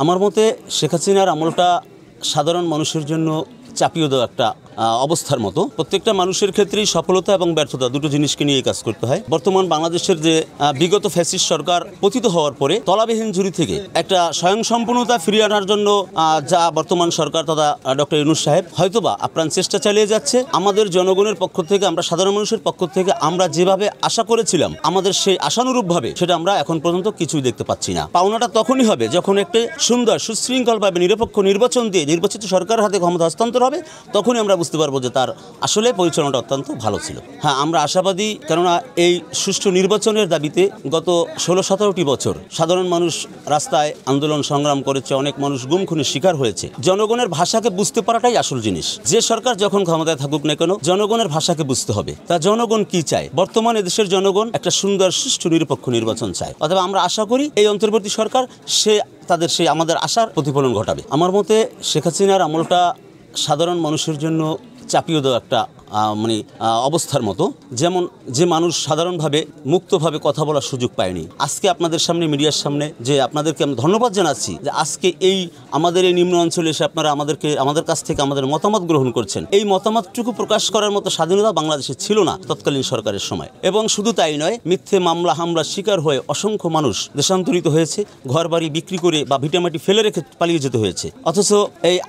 আমার মতে শেখ হাসিনার আমলটা সাধারণ মানুষের জন্য চাপিয়ে দেওয়া একটা অবস্থার মতো। প্রত্যেকটা মানুষের ক্ষেত্রেই সফলতা এবং ব্যর্থতা দুটো জিনিসকে নিয়ে কাজ করতে হয়। বর্তমান বাংলাদেশের যে বিগত ফ্যাসিস্ট সরকার পতিত হওয়ার পরে তলাবিহীন ঝুড়ি থেকে একটা স্বয়ংসম্পূর্ণতা ফিরিয়ে আনার জন্য যা বর্তমান সরকার তথা ডক্টর ইউনূস সাহেব হয়তোবা আপ্রাণ চেষ্টা চালিয়ে যাচ্ছে। আমাদের জনগণের পক্ষ থেকে, আমরা সাধারণ মানুষের পক্ষ থেকে আমরা যেভাবে আশা করেছিলাম আমাদের সেই আশানুরূপভাবে সেটা আমরা এখন পর্যন্ত কিছুই দেখতে পাচ্ছি না। পাওনাটা তখনই হবে যখন একটি সুন্দর সুশৃঙ্খলভাবে নিরপেক্ষ নির্বাচন দিয়ে নির্বাচিত সরকারের হাতে ক্ষমতা হস্তান্তর হবে, তখনই আমরা বুঝতে পারবো যে তার আসলে পরিচালনাটা অত্যন্ত ভালো ছিল। হ্যাঁ, আমরা আশাবাদী, কেননা এই সুষ্ঠু নির্বাচনের দাবিতে গত 16-17টি বছর সাধারণ মানুষ রাস্তায় আন্দোলন সংগ্রাম করেছে, অনেক মানুষ গুম খুনের শিকার হয়েছে। জনগণের ভাষাকে বুঝতে পারাটাই আসল জিনিস। যে সরকার যখন ক্ষমতায় থাকুক না কেন, জনগণের ভাষাকে বুঝতে হবে। তা জনগণ কি চায়? বর্তমানে দেশের জনগণ একটা সুন্দর সুষ্ঠু নিরপেক্ষ নির্বাচন চায়। অথবা আমরা আশা করি এই অন্তর্বর্তী সরকার তাদের সেই আমাদের আশার প্রতিফলন ঘটাবে। আমার মতে শেখ হাসিনার আমলটা সাধারণ মানুষের জন্য চাপিয়ে দেওয়া একটা অবস্থার মতো। যেমন যে মানুষ সাধারণভাবে মুক্তভাবে কথা বলার সুযোগ পায়নি, আজকে আপনাদের সামনে, মিডিয়ার সামনে যে আপনাদেরকে আমি ধন্যবাদ জানাচ্ছি যে আজকে আমাদের এই নিম্ন অঞ্চলে এসে আপনারা আমাদের কাছ থেকে আমাদের মতামত গ্রহণ করছেন। এই মতামতটুকু প্রকাশ করার মতো স্বাধীনতা বাংলাদেশে ছিল না তৎকালীন সরকারের সময়। এবং শুধু তাই নয়, মিথ্যে মামলা হামলার শিকার হয়ে অসংখ্য মানুষ দেশান্তরিত হয়েছে, ঘরবাড়ি বিক্রি করে বা ভিটামাটি ফেলে রেখে পালিয়ে যেতে হয়েছে। অথচ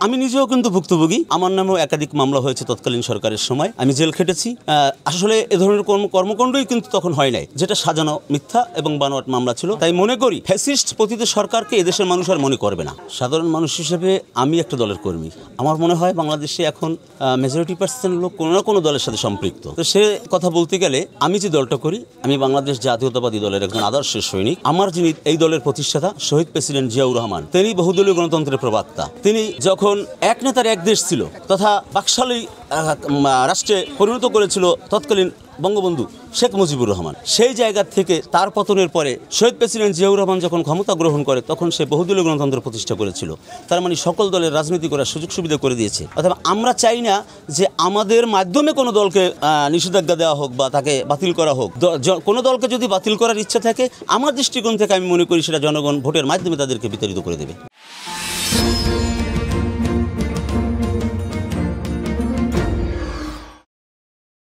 আমি নিজেও কিন্তু ভুক্তভোগী, আমার নামেও একাধিক মামলা হয়েছে তৎকালীন সরকারের সময়। আমি জেল খেটেছি। আসলে এ ধরনের কর্মকাণ্ডই কিন্তু তখন হয় নাই, যেটা সাজানো মিথ্যা এবং বানোয়াট মামলা ছিল। তাই মনে করি ফ্যাসিস্ট পতিত সরকারকে এদেশের মানুষ আর মনে করবে না। সাধারণ মানুষ হিসেবে আমি একটা দলের কর্মী। আমার মনে হয় বাংলাদেশে এখন মেজরিটি পার্সেন্ট লোক কোনো না কোনো দলের সাথে সম্পৃক্ত। তো সে কথা বলতে গেলে আমি যে দলটা করি, আমি বাংলাদেশ জাতীয়তাবাদী দলের একজন আদর্শ সৈনিক। আমার যিনি এই দলের প্রতিষ্ঠাতা শহীদ প্রেসিডেন্ট জিয়াউর রহমান, তিনি বহুদলীয় গণতন্ত্রের প্রবক্তা। তিনি যখন এক নেতার এক দেশ ছিল তথা বাকশালী রাষ্ট্রে পরিণত করেছিল তৎকালীন বঙ্গবন্ধু শেখ মুজিবুর রহমান, সেই জায়গা থেকে তার পতনের পরে শহীদ প্রেসিডেন্ট জিয়াউর রহমান যখন ক্ষমতা গ্রহণ করে তখন সে বহুদলীয় গণতন্ত্র প্রতিষ্ঠা করেছিল। তার মানে সকল দলের রাজনীতি করার সুযোগ সুবিধা করে দিয়েছে। অথবা আমরা চাই না যে আমাদের মাধ্যমে কোনো দলকে নিষেধাজ্ঞা দেওয়া হোক বা তাকে বাতিল করা হোক। কোনো দলকে যদি বাতিল করার ইচ্ছা থাকে, আমার দৃষ্টিকোণ থেকে আমি মনে করি সেটা জনগণ ভোটের মাধ্যমে তাদেরকে বিতাড়িত করে দেবে।